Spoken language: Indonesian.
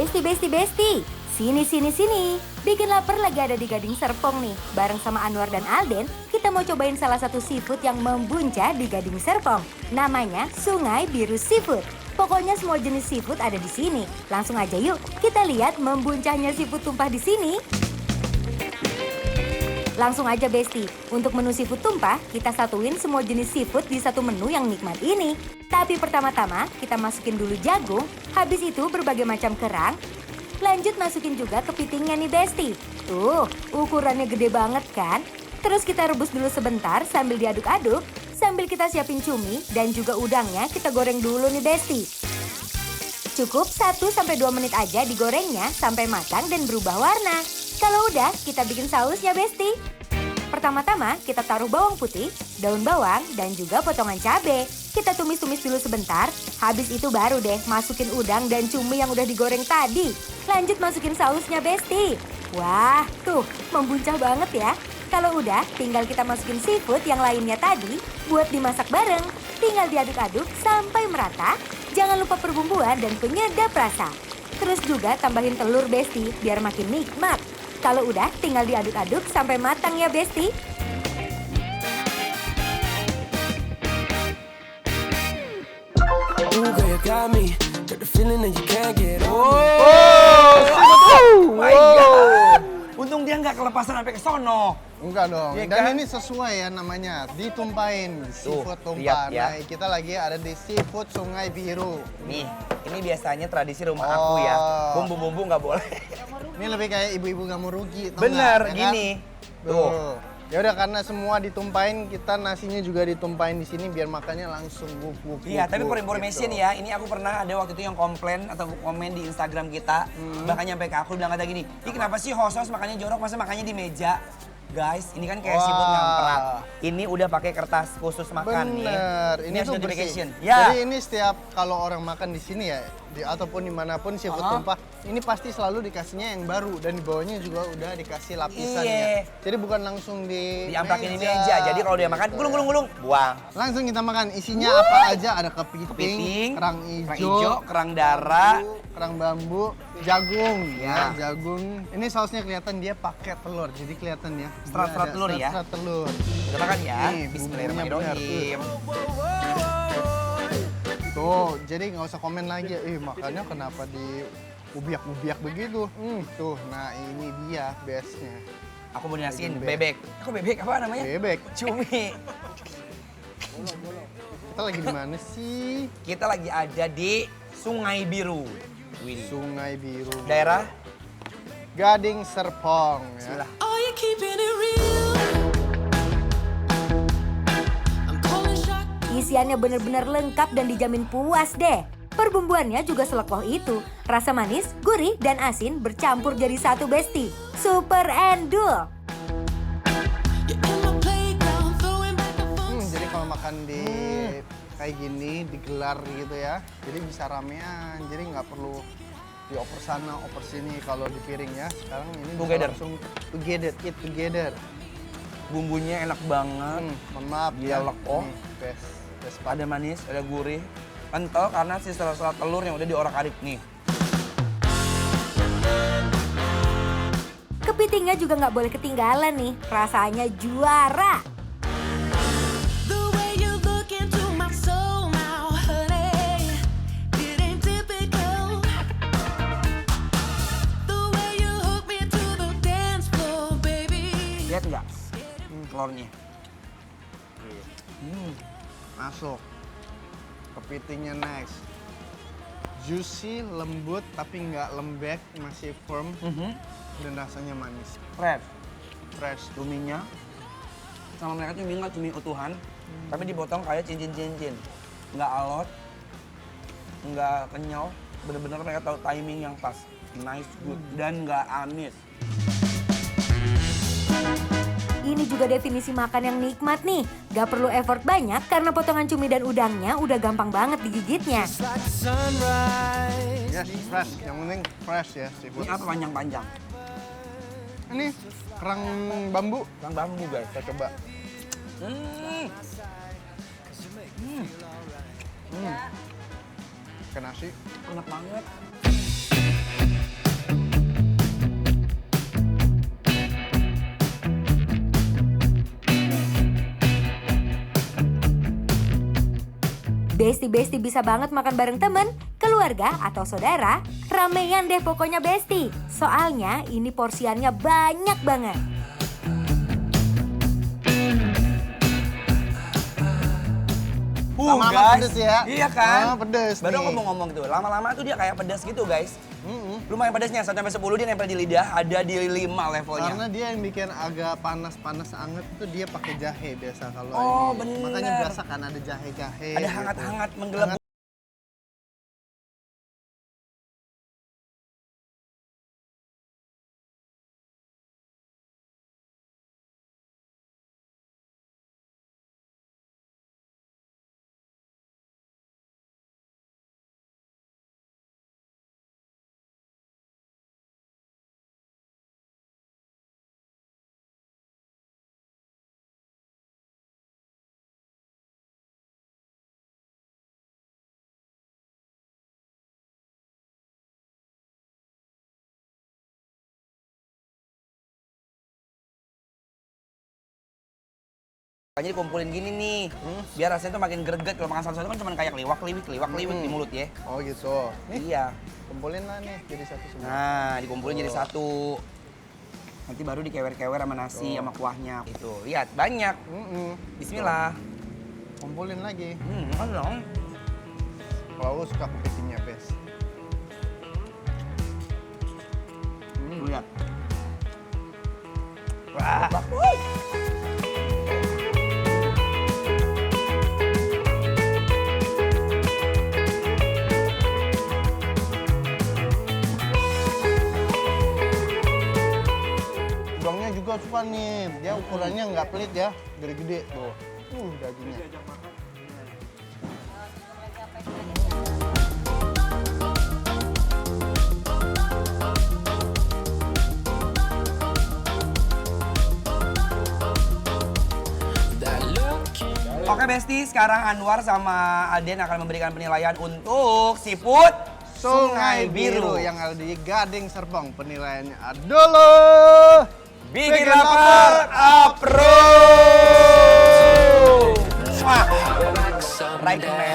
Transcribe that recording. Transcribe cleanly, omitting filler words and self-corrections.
Besti. Sini. Bikin lapar lagi ada di Gading Serpong nih. Bareng sama Anwar dan Alden, kita mau cobain salah satu seafood yang membuncah di Gading Serpong. Namanya Sungai Biru Seafood. Pokoknya semua jenis seafood ada di sini. Langsung aja yuk, kita lihat membuncahnya seafood tumpah di sini. Langsung aja Besti, untuk menu seafood tumpah, kita satuin semua jenis seafood di satu menu yang nikmat ini. Tapi pertama-tama, kita masukin dulu jagung, habis itu berbagai macam kerang. Lanjut masukin juga kepitingnya nih Besti. Tuh, ukurannya gede banget kan? Terus kita rebus dulu sebentar sambil diaduk-aduk. Sambil kita siapin cumi dan juga udangnya kita goreng dulu nih Besti. Cukup 1-2 menit aja digorengnya sampai matang dan berubah warna. Kalau udah, kita bikin sausnya Besti. Pertama-tama kita taruh bawang putih, daun bawang, dan juga potongan cabai. Kita tumis-tumis dulu sebentar, habis itu baru deh masukin udang dan cumi yang udah digoreng tadi. Lanjut masukin sausnya Besti. Wah, tuh membuncah banget ya. Kalau udah, tinggal kita masukin seafood yang lainnya tadi buat dimasak bareng. Tinggal diaduk-aduk sampai merata. Jangan lupa perbumbuan dan penyedap rasa. Terus juga tambahin telur Besti biar makin nikmat. Kalau udah, tinggal diaduk-aduk sampai matang ya Besti. My God. Untung dia nggak kelepasan sampai ke sono. Enggak dong. Ya Dan kan? ini sesuai ya namanya, ditumpahin seafood Tuh, tumpah. lihat ya. Nah, kita lagi ada di seafood Sungai Biru. Nih, ini biasanya tradisi rumah aku ya. Bumbu-bumbu nggak boleh. Ini lebih kayak ibu-ibu gak mau rugi, tau Bener, nggak? Ya kan? gini. Tuh. Ya udah karena semua ditumpahin, kita nasinya juga ditumpahin di sini biar makannya langsung guk. Iya, tapi for information gitu. ya, ini aku pernah ada waktu itu yang komplain atau komen di Instagram kita, bahkan nyampe ke aku bilang kata gini, "Ih, kenapa sih host makannya jorok, masa makannya di meja?" Guys, ini kan kayak Wah. seafood ngamprak. Ini udah pakai kertas khusus makan nih. Bener, ini harus tuh notification. bersih. Ya. Jadi ini setiap kalau orang makan di sini ya, ataupun dimanapun seafood tumpah, ini pasti selalu dikasihnya yang baru dan di bawahnya juga udah dikasih lapisannya. Iya. Jadi bukan langsung Diamplakin di meja. Jadi kalau dia makan gulung, buang. Langsung kita makan. Isinya apa aja? Ada kepiting, kerang hijau, kerang darah, kerang bambu, jagung. Ya. Jagung. Ini sausnya kelihatan dia pakai telur. Jadi kelihatan ya. Serat-serat Dia ada telur ya? serat telur. kita makan ya. Nih, Bismillahirrahmanirrahim. Tuh, jadi nggak usah komen lagi. Makannya kenapa di ubiak-ubiak begitu? Tuh, nah ini dia base-nya. Aku mau dinasihin bebek. Aku bebek apa namanya? Bebek. Cumi. Kita lagi di mana sih? Kita lagi ada di Sungai Biru. Wih. Sungai Biru. Daerah Gading Serpong ya. Bismillah. Isiannya bener-bener lengkap dan dijamin puas deh. Perbumbuannya juga selekoh itu. Rasa manis, gurih, dan asin bercampur jadi satu Besti. Super endul. Jadi kalau makan di kayak gini, digelar gitu ya. Jadi bisa ramean, jadi nggak perlu dioper sana, oper sini kalau di piring ya. Sekarang ini bisa Together. langsung together, eat together. Bumbunya enak banget. Mohon maaf Dia ya. lekoh. Nih, best Ada manis, ada gurih. Kental karena si serat-serat telur yang udah diorak-arik nih. Kepitingnya juga nggak boleh ketinggalan nih. Rasanya juara. Lihat nggak telurnya? Masuk. Kepitingnya next. Juicy, lembut tapi nggak lembek, masih firm dan rasanya manis. Fresh. Fresh. Cuminya sama mereka cumi nggak cumi utuhan, tapi dipotong kayak cincin-cincin. Nggak alot, nggak kenyal. Bener-bener mereka tahu timing yang pas. Nice, good, dan nggak amis. Ini juga definisi makan yang nikmat nih. Gak perlu effort banyak karena potongan cumi dan udangnya udah gampang banget digigitnya. Yes, fresh. Yang penting fresh ya seafood. Ini apa panjang-panjang? Ini kerang bambu. Kerang bambu guys. Kita coba. Ke nasi. Enak banget. Besti-besti bisa banget makan bareng temen, keluarga, atau saudara. Ramean deh pokoknya Besti. Soalnya ini porsiannya banyak banget. Lama-lama guys. pedes ya. Iya kan? Pedes Baru nih. aku mau ngomong tuh, lama-lama tuh dia kayak pedas gitu guys. Lumayan pedasnya, 1-10 dia nempel di lidah, ada di 5 levelnya. Karena dia yang bikin agak panas-panas anget itu dia pakai jahe biasa kalau Oh, ini. bener. Makanya biasa kan ada jahe-jahe. Ada gitu. hangat-hangat menggelembung. Makanya dikumpulin gini nih, biar rasanya tuh makin greget. Kalau makan satu-satu kan cuma kayak liwak-liwik di mulut ya. Oh gitu. Nih, Iya. kumpulin lah nih jadi satu semua. Nah, dikumpulin jadi satu. Nanti baru dikewer-kewer sama nasi, sama kuahnya. Itu, lihat banyak. Bismillah. Kumpulin lagi. Makan dong. Kalau lu suka kepitingnya, Bes. Lihat. Wah. Udangnya juga suka nih, dia ukurannya nggak pelit ya, gede-gede tuh. Dagingnya. Oke Besti, sekarang Anwar sama Aden akan memberikan penilaian untuk seafood Sungai Biru yang ada di Gading Serpong. Penilaiannya adalah bikin lapar approve. Right man.